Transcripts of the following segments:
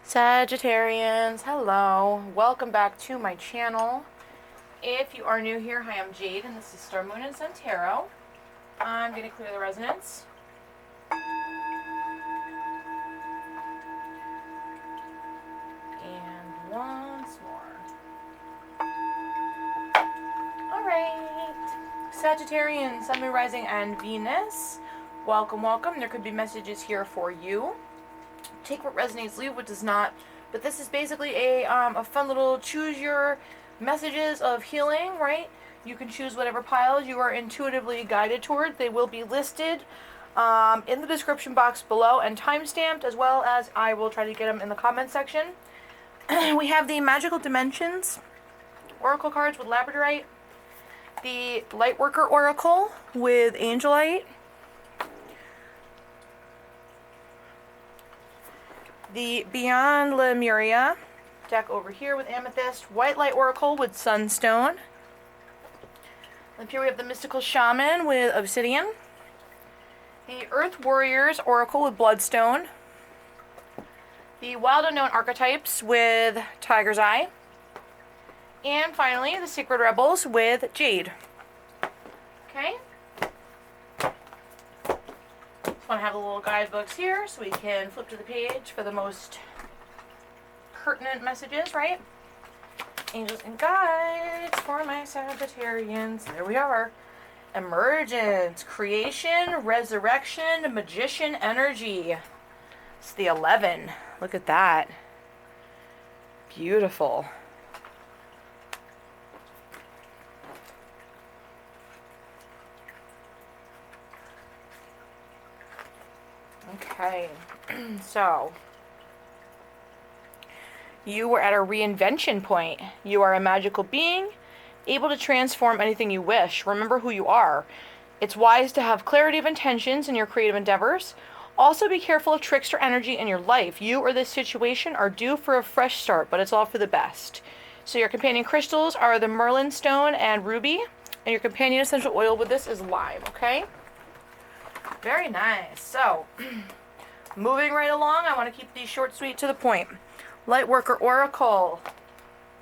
Sagittarians, hello. Welcome back to my channel. If you are new here, hi, I'm Jade, and this is Star, Moon, and Sun Tarot. I'm going to clear the resonance. And once more. Alright. Sagittarians, Sun, Moon, Rising, and Venus. Welcome, welcome. There could be messages here for you. Take what resonates, leave what does not. But this is basically a fun little choose your messages of healing, right? You can choose whatever piles you are intuitively guided toward. They will be listed in the description box below and timestamped, as well as I will try to get them in the comment section. We have the Magical Dimensions Oracle cards with Labradorite, the Lightworker Oracle with Angelite, the Beyond Lemuria deck over here with Amethyst, White Light Oracle with Sunstone. Up here we have the Mystical Shaman with Obsidian, the Earth Warriors Oracle with Bloodstone, the Wild Unknown Archetypes with Tiger's Eye, and finally the Secret Rebels with Jade. Okay? Just want to have the little guidebooks here so we can flip to the page for the most pertinent messages, right? Angels and guides for my Sagittarians. There we are. Emergence, creation, resurrection, magician energy. It's the 11. Look at that. Beautiful. Okay, so you were at a reinvention point. You are a magical being, able to transform anything you wish. Remember who you are. It's wise to have clarity of intentions in your creative endeavors. Also be careful of trickster energy in your life. You or this situation are due for a fresh start, but it's all for the best. So your companion crystals are the Merlin Stone and Ruby, and your companion essential oil with this is lime, okay? Very nice. So, moving right along, I want to keep these short, sweet, to the point. Lightworker Oracle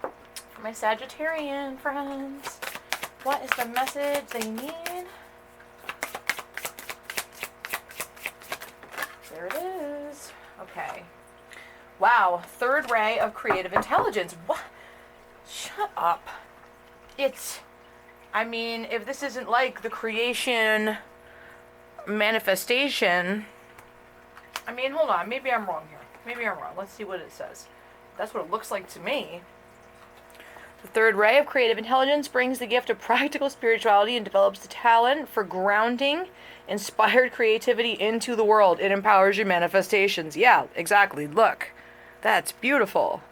for my Sagittarian friends. What is the message they need? There it is. Okay. Wow. Third ray of creative intelligence. What? Shut up. I mean, if this isn't like the creation manifestation, I mean, hold on, maybe I'm wrong here. Maybe I'm wrong. Let's see what it says. That's what it looks like to me. The third ray of creative intelligence brings the gift of practical spirituality and develops the talent for grounding inspired creativity into the world. It empowers your manifestations. Yeah, exactly. Look, that's beautiful.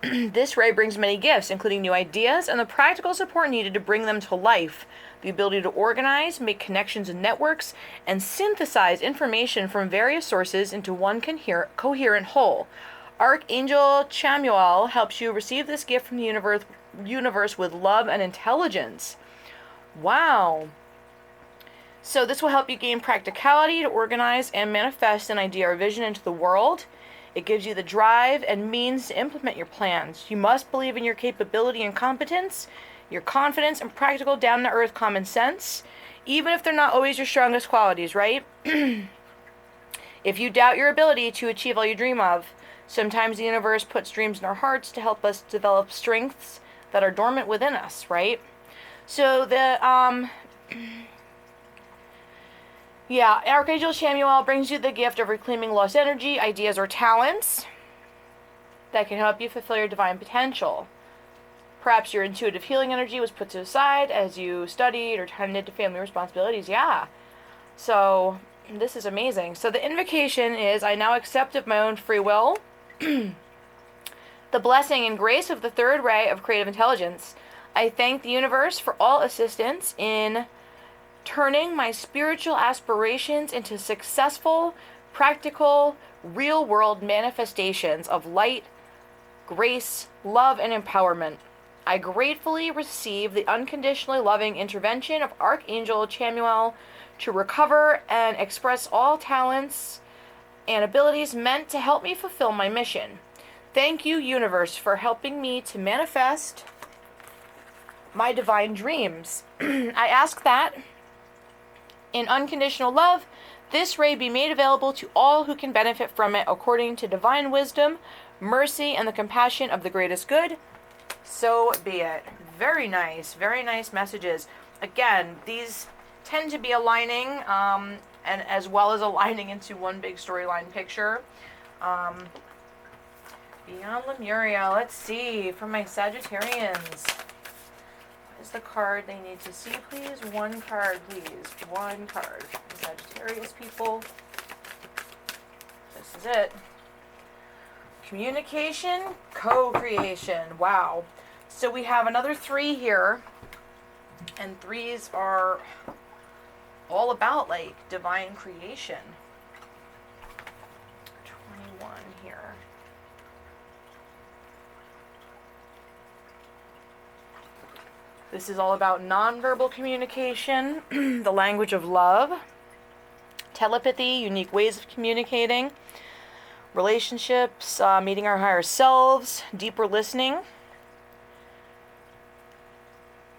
This ray brings many gifts, including new ideas and the practical support needed to bring them to life. The ability to organize, make connections and networks, and synthesize information from various sources into one coherent whole. Archangel Chamuel helps you receive this gift from the universe with love and intelligence. Wow. So this will help you gain practicality to organize and manifest an idea or vision into the world. It gives you the drive and means to implement your plans. You must believe in your capability and competence, your confidence and practical down-to-earth common sense, even if they're not always your strongest qualities, right? If you doubt your ability to achieve all you dream of, sometimes the universe puts dreams in our hearts to help us develop strengths that are dormant within us, right? So yeah, Archangel Chamuel brings you the gift of reclaiming lost energy, ideas, or talents that can help you fulfill your divine potential. Perhaps your intuitive healing energy was put to the side as you studied or tended to family responsibilities. Yeah. So, this is amazing. So, the invocation is, I now accept of my own free will the blessing and grace of the third ray of creative intelligence. I thank the universe for all assistance in turning my spiritual aspirations into successful, practical, real-world manifestations of light, grace, love, and empowerment. I gratefully receive the unconditionally loving intervention of Archangel Chamuel to recover and express all talents and abilities meant to help me fulfill my mission. Thank you, universe, for helping me to manifest my divine dreams. I ask that, in unconditional love, this ray be made available to all who can benefit from it according to divine wisdom, mercy, and the compassion of the greatest good. So be it. Very nice messages. Again, these tend to be aligning, and as well as aligning into one big storyline picture. Beyond Lemuria, let's see, for my Sagittarians. What is the card they need to see, please? One card, please. One card. The Sagittarius people. This is it. Communication, co-creation. Wow. So we have another 3 here. And 3s are all about, like, divine creation. 21 here. This is all about nonverbal communication, the language of love, telepathy, unique ways of communicating, relationships, meeting our higher selves, deeper listening.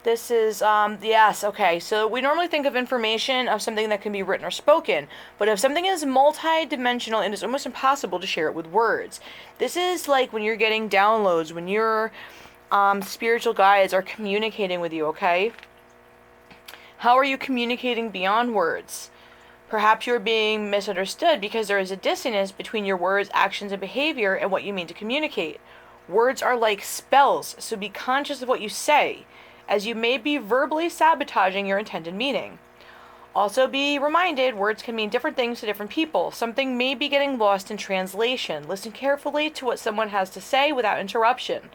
This is, yes, okay, so we normally think of information of something that can be written or spoken, but if something is multi-dimensional, it is almost impossible to share it with words. This is like when you're getting downloads, when your spiritual guides are communicating with you, okay? How are you communicating beyond words? Perhaps you're being misunderstood because there is a dissonance between your words, actions, and behavior and what you mean to communicate. Words are like spells, so be conscious of what you say, as you may be verbally sabotaging your intended meaning. Also be reminded, words can mean different things to different people. Something may be getting lost in translation. Listen carefully to what someone has to say without interruption.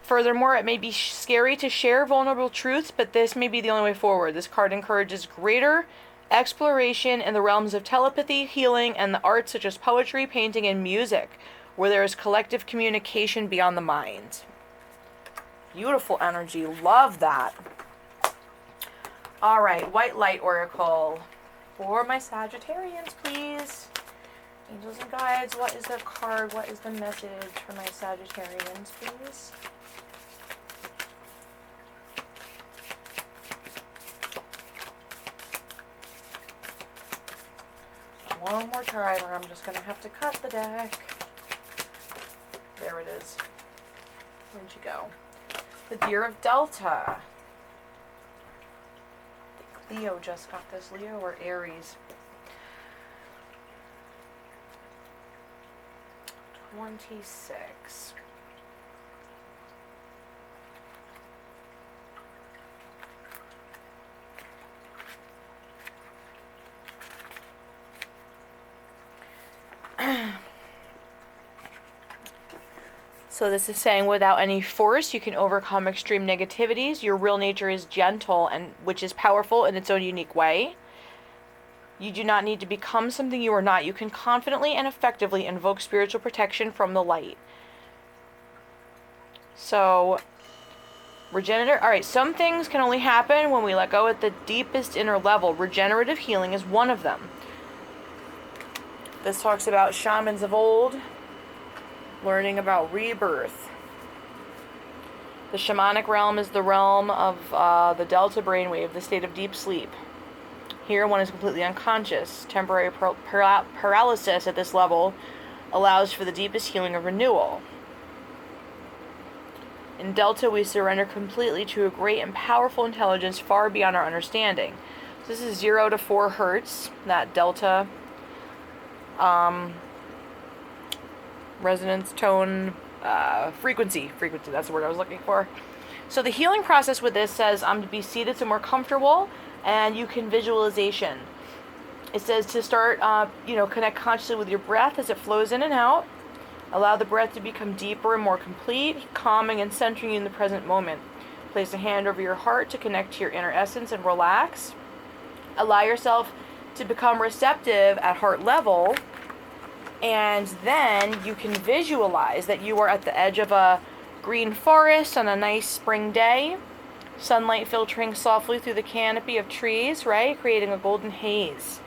Furthermore, it may be scary to share vulnerable truths, but this may be the only way forward. This card encourages greater exploration in the realms of telepathy, healing, and the arts such as poetry, painting, and music, where there is collective communication beyond the mind. Beautiful energy. Love that. All right, White Light Oracle. For my Sagittarians, please. Angels and guides, what is the card? What is the message for my Sagittarians, please? One more time, or I'm just going to have to cut the deck. There it is. Where'd you go? The Deer of Delta. Leo just got this. Leo or Aries? 26. So this is saying without any force, you can overcome extreme negativities. Your real nature is gentle, and which is powerful in its own unique way. You do not need to become something you are not. You can confidently and effectively invoke spiritual protection from the light. So, regenerative. All right, some things can only happen when we let go at the deepest inner level. Regenerative healing is one of them. This talks about shamans of old learning about rebirth. The shamanic realm is the realm of the delta brainwave, the state of deep sleep. Here, one is completely unconscious. Temporary paralysis at this level allows for the deepest healing of renewal. In delta, we surrender completely to a great and powerful intelligence far beyond our understanding. So this is 0 to 4 hertz, that delta resonance, tone, frequency, that's the word I was looking for. So the healing process with this says to be seated so more comfortable, and you can visualization. It says to start, connect consciously with your breath as it flows in and out. Allow the breath to become deeper and more complete, calming and centering you in the present moment. Place a hand over your heart to connect to your inner essence and relax. Allow yourself to become receptive at heart level. And then you can visualize that you are at the edge of a green forest on a nice spring day. Sunlight filtering softly through the canopy of trees, right? Creating a golden haze.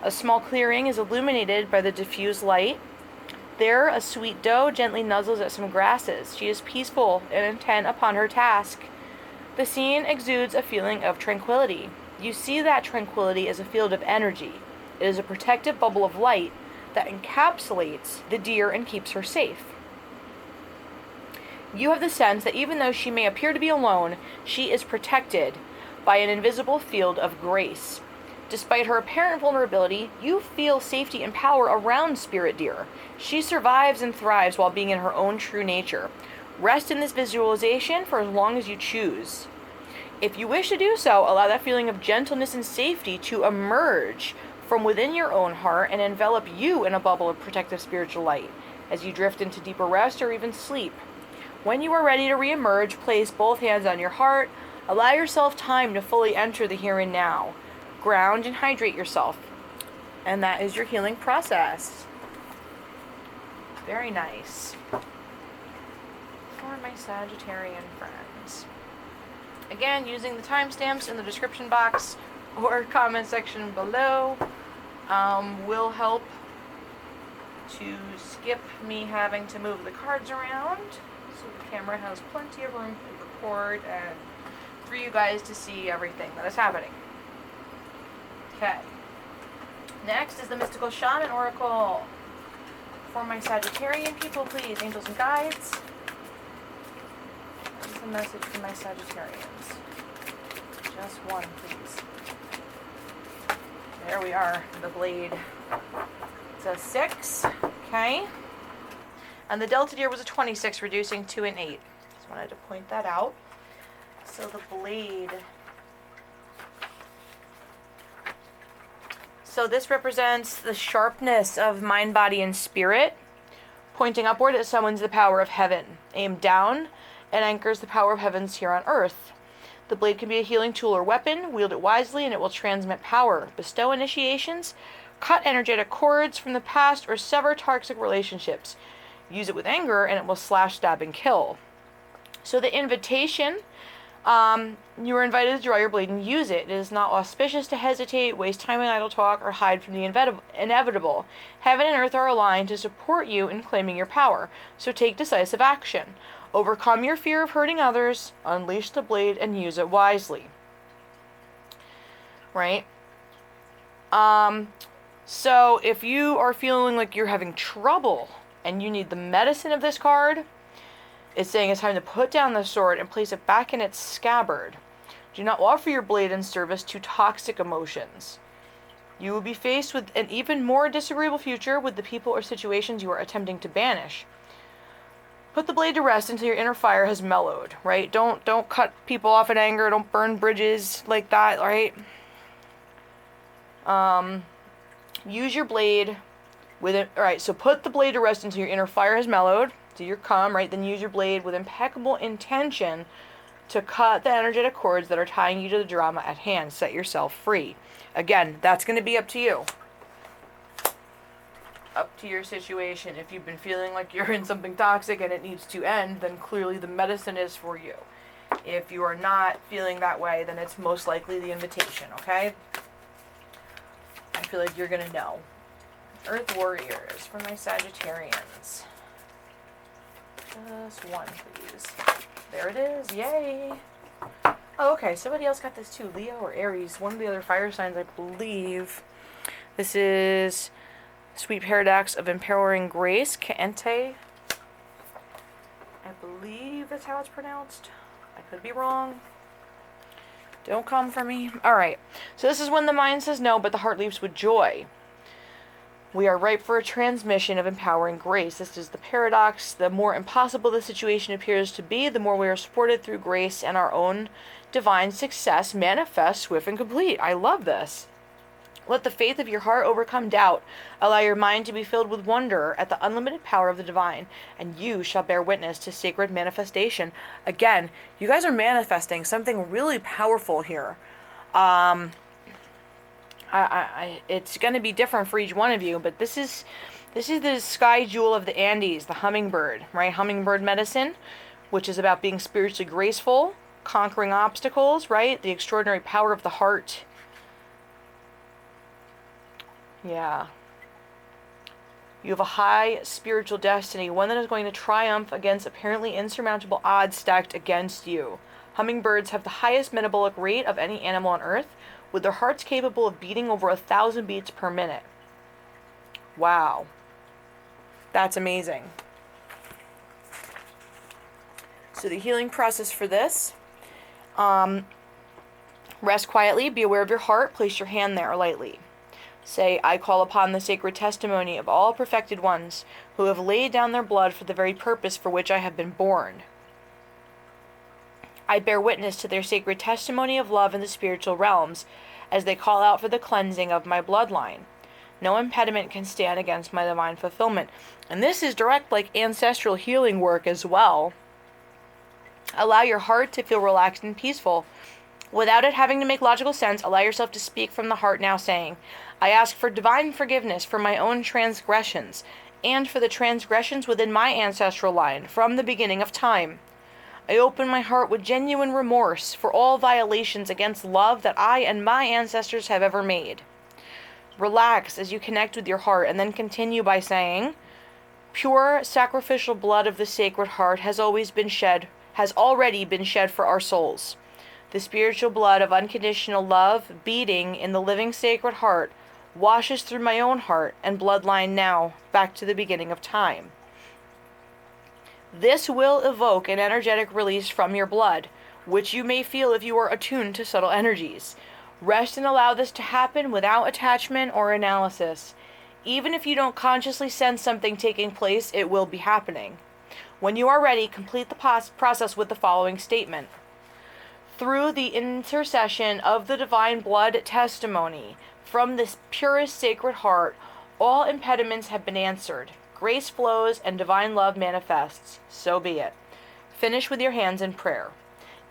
A small clearing is illuminated by the diffused light. There, a sweet doe gently nuzzles at some grasses. She is peaceful and intent upon her task. The scene exudes a feeling of tranquility. You see that tranquility as a field of energy. It is a protective bubble of light that encapsulates the deer and keeps her safe. You have the sense that even though she may appear to be alone, she is protected by an invisible field of grace. Despite her apparent vulnerability, you feel safety and power around Spirit Deer. She survives and thrives while being in her own true nature. Rest in this visualization for as long as you choose. If you wish to do so, allow that feeling of gentleness and safety to emerge from within your own heart and envelop you in a bubble of protective spiritual light as you drift into deeper rest or even sleep. When you are ready to reemerge, place both hands on your heart. Allow yourself time to fully enter the here and now. Ground and hydrate yourself. And that is your healing process. Very nice. For my Sagittarian friends. Again, using the timestamps in the description box or comment section below will help to skip me having to move the cards around. So the camera has plenty of room to record and for you guys to see everything that is happening. Okay. Next is the Mystical Shaman Oracle. For my Sagittarian people, please, angels and guides. What is the message for my Sagittarians? Just one, please. There we are, the blade. It's a 6, okay. And the Delta Deer was a 26, reducing to an 8. Just wanted to point that out. So the blade. So this represents the sharpness of mind, body, and spirit. Pointing upward, it summons the power of heaven. Aimed down, it anchors the power of heavens here on earth. The blade can be a healing tool or weapon. Wield it wisely and it will transmit power, bestow initiations, cut energetic cords from the past, or sever toxic relationships. Use it with anger and it will slash, stab, and kill. So the invitation, you are invited to draw your blade and use it. It is not auspicious to hesitate, waste time in idle talk, or hide from the inevitable. Heaven and earth are aligned to support you in claiming your power, so take decisive action. Overcome your fear of hurting others, unleash the blade, and use it wisely. Right? So if you are feeling like you're having trouble and you need the medicine of this card, it's saying it's time to put down the sword and place it back in its scabbard. Do not offer your blade in service to toxic emotions. You will be faced with an even more disagreeable future with the people or situations you are attempting to banish. Put the blade to rest until your inner fire has mellowed, right? Don't cut people off in anger. Don't burn bridges like that, right? Use your blade with it. All right, so put the blade to rest until your inner fire has mellowed. So you're calm, right? Then use your blade with impeccable intention to cut the energetic cords that are tying you to the drama at hand. Set yourself free. Again, that's going to be up to you. Up to your situation. If you've been feeling like you're in something toxic and it needs to end, then clearly the medicine is for you. If you are not feeling that way, then it's most likely the invitation, okay? I feel like you're going to know. Earth Warriors for my Sagittarians. Just one, please. There it is. Yay. Oh, okay. Somebody else got this too. Leo or Aries. One of the other fire signs, I believe. This is Sweet Paradox of Empowering Grace. Kente. I believe that's how it's pronounced. I could be wrong. Don't come for me. Alright. So this is when the mind says no, but the heart leaps with joy. We are ripe for a transmission of empowering grace. This is the paradox. The more impossible the situation appears to be, the more we are supported through grace, and our own divine success manifests swift and complete. I love this. Let the faith of your heart overcome doubt. Allow your mind to be filled with wonder at the unlimited power of the divine, and you shall bear witness to sacred manifestation. Again, you guys are manifesting something really powerful here. It's going to be different for each one of you, but this is the sky jewel of the Andes, the hummingbird, right? Hummingbird medicine, which is about being spiritually graceful, conquering obstacles, right? The extraordinary power of the heart. Yeah. You have a high spiritual destiny, one that is going to triumph against apparently insurmountable odds stacked against you. Hummingbirds have the highest metabolic rate of any animal on Earth, with their hearts capable of beating over 1,000 beats per minute. Wow. That's amazing. So the healing process for this, rest quietly, be aware of your heart, place your hand there lightly. Say, I call upon the sacred testimony of all perfected ones who have laid down their blood for the very purpose for which I have been born. I bear witness to their sacred testimony of love in the spiritual realms as they call out for the cleansing of my bloodline. No impediment can stand against my divine fulfillment. And this is direct, like, ancestral healing work as well. Allow your heart to feel relaxed and peaceful. Without it having to make logical sense, allow yourself to speak from the heart now, saying, I ask for divine forgiveness for my own transgressions, and for the transgressions within my ancestral line from the beginning of time. I open my heart with genuine remorse for all violations against love that I and my ancestors have ever made. Relax as you connect with your heart, and then continue by saying, pure sacrificial blood of the Sacred Heart has already been shed for our souls. The spiritual blood of unconditional love beating in the living Sacred Heart washes through my own heart and bloodline now, back to the beginning of time. This will evoke an energetic release from your blood, which you may feel if you are attuned to subtle energies. Rest and allow this to happen without attachment or analysis. Even if you don't consciously sense something taking place, it will be happening. When you are ready, complete the process with the following statement. Through the intercession of the divine blood testimony from this purest Sacred Heart, all impediments have been answered. Grace flows and divine love manifests. So be it. Finish with your hands in prayer.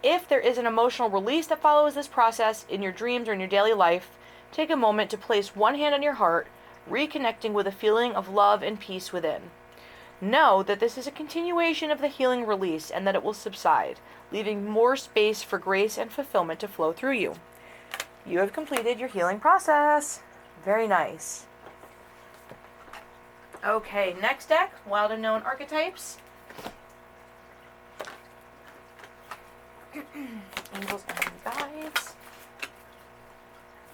If there is an emotional release that follows this process in your dreams or in your daily life, take a moment to place one hand on your heart, reconnecting with a feeling of love and peace within. Know that this is a continuation of the healing release and that it will subside, leaving more space for grace and fulfillment to flow through you. You have completed your healing process. Very nice. Okay, next deck, Wild Unknown Archetypes. Angels and Guides.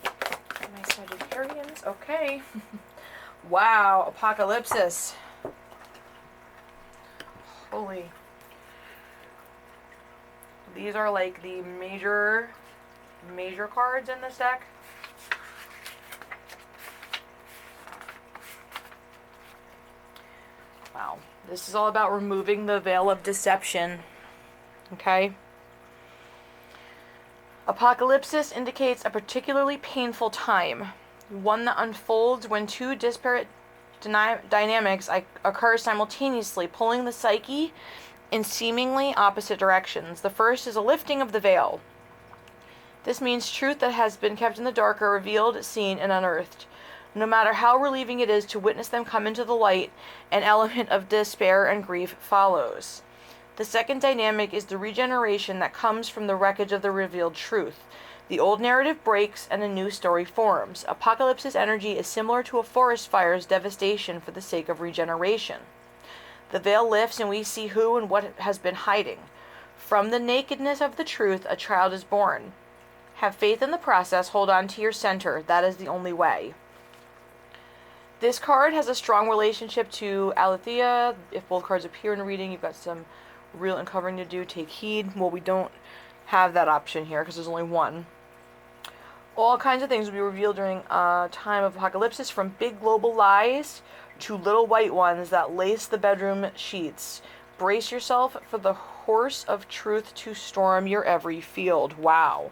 My Sagittarians. Okay. Wow, Apocalypsis. Holy. These are like the major cards in this deck. Wow. This is all about removing the veil of deception. Okay? Apocalypsis indicates a particularly painful time, one that unfolds when two disparate dynamics occur simultaneously, pulling the psyche in seemingly opposite directions. The first is a lifting of the veil. This means truth that has been kept in the dark are revealed, seen, and unearthed. No matter how relieving it is to witness them come into the light, an element of despair and grief follows. The second dynamic is the regeneration that comes from the wreckage of the revealed truth. The old narrative breaks and a new story forms. Apocalypse's energy is similar to a forest fire's devastation for the sake of regeneration. The veil lifts and we see who and what has been hiding. From the nakedness of the truth, a child is born. Have faith in the process, hold on to your center. That is the only way. This card has a strong relationship to Aletheia. If both cards appear in a reading, you've got some real uncovering to do. Take heed. Well, we don't have that option here because there's only one. All kinds of things will be revealed during a time of apocalypsis, from big global lies to little white ones that lace the bedroom sheets. Brace yourself for the horse of truth to storm your every field. Wow.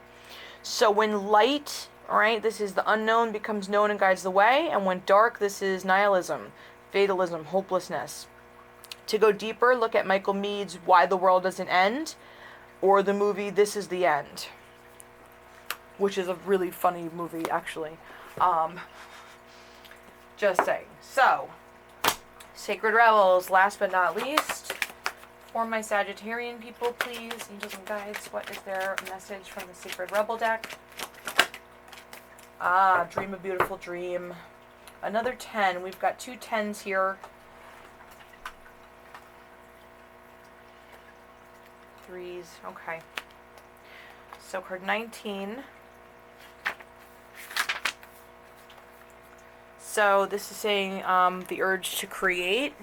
So when light, alright, this is the unknown, becomes known and guides the way, and when dark, this is nihilism, fatalism, hopelessness. To go deeper, look at Michael Meade's Why the World Doesn't End, or the movie This Is the End, which is a really funny movie, actually. Just saying. So, Sacred Rebels, last but not least. For my Sagittarian people, please, angels and guides, what is their message from the Sacred Rebel deck? Dream a beautiful dream. Another 10. We've got 2 10s here. 3s. Okay. So card 19. So this is saying the urge to create.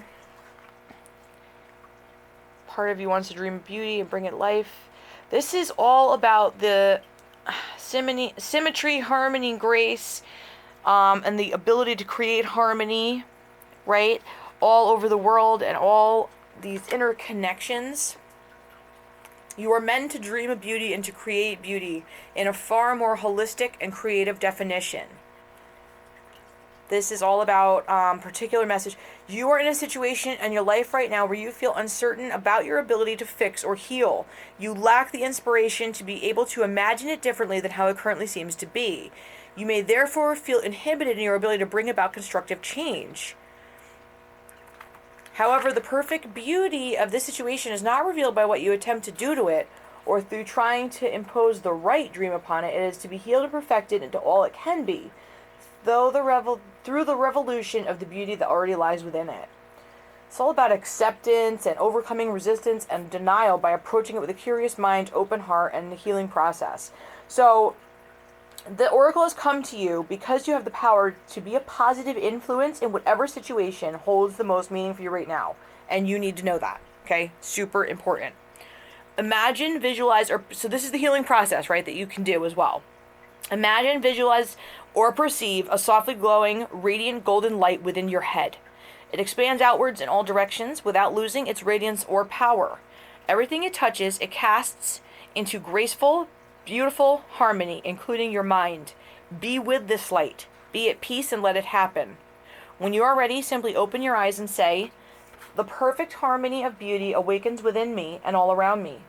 Part of you wants to dream of beauty and bring it life. This is all about the symmetry, harmony, grace, and the ability to create harmony, right? All over the world and all these interconnections. You are meant to dream of beauty and to create beauty in a far more holistic and creative definition. This is all about particular message. You are in a situation in your life right now where you feel uncertain about your ability to fix or heal. You lack the inspiration to be able to imagine it differently than how it currently seems to be. You may therefore feel inhibited in your ability to bring about constructive change. However, the perfect beauty of this situation is not revealed by what you attempt to do to it or through trying to impose the right dream upon it. It is to be healed and perfected into all it can be, through the revolution of the beauty that already lies within it. It's all about acceptance and overcoming resistance and denial by approaching it with a curious mind, open heart, and the healing process. So, the oracle has come to you because you have the power to be a positive influence in whatever situation holds the most meaning for you right now. And you need to know that, okay? Super important. Imagine, visualize, so this is the healing process, right, that you can do as well. Imagine, visualize, or perceive a softly glowing, radiant golden light within your head. It expands outwards in all directions without losing its radiance or power. Everything it touches, it casts into graceful, beautiful harmony, including your mind. Be with this light. Be at peace and let it happen. When you are ready, simply open your eyes and say, "The perfect harmony of beauty awakens within me and all around me.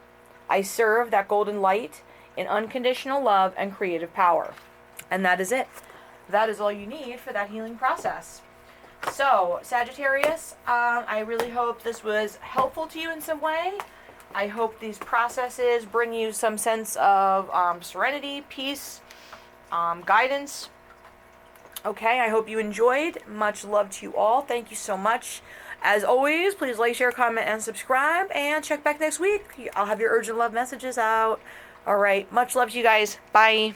I serve that golden light in unconditional love and creative power." And that is it. That is all you need for that healing process. So, Sagittarius, I really hope this was helpful to you in some way. I hope these processes bring you some sense of serenity, peace, guidance. Okay, I hope you enjoyed. Much love to you all. Thank you so much. As always, please like, share, comment, and subscribe. And check back next week. I'll have your urgent love messages out. All right, much love to you guys. Bye.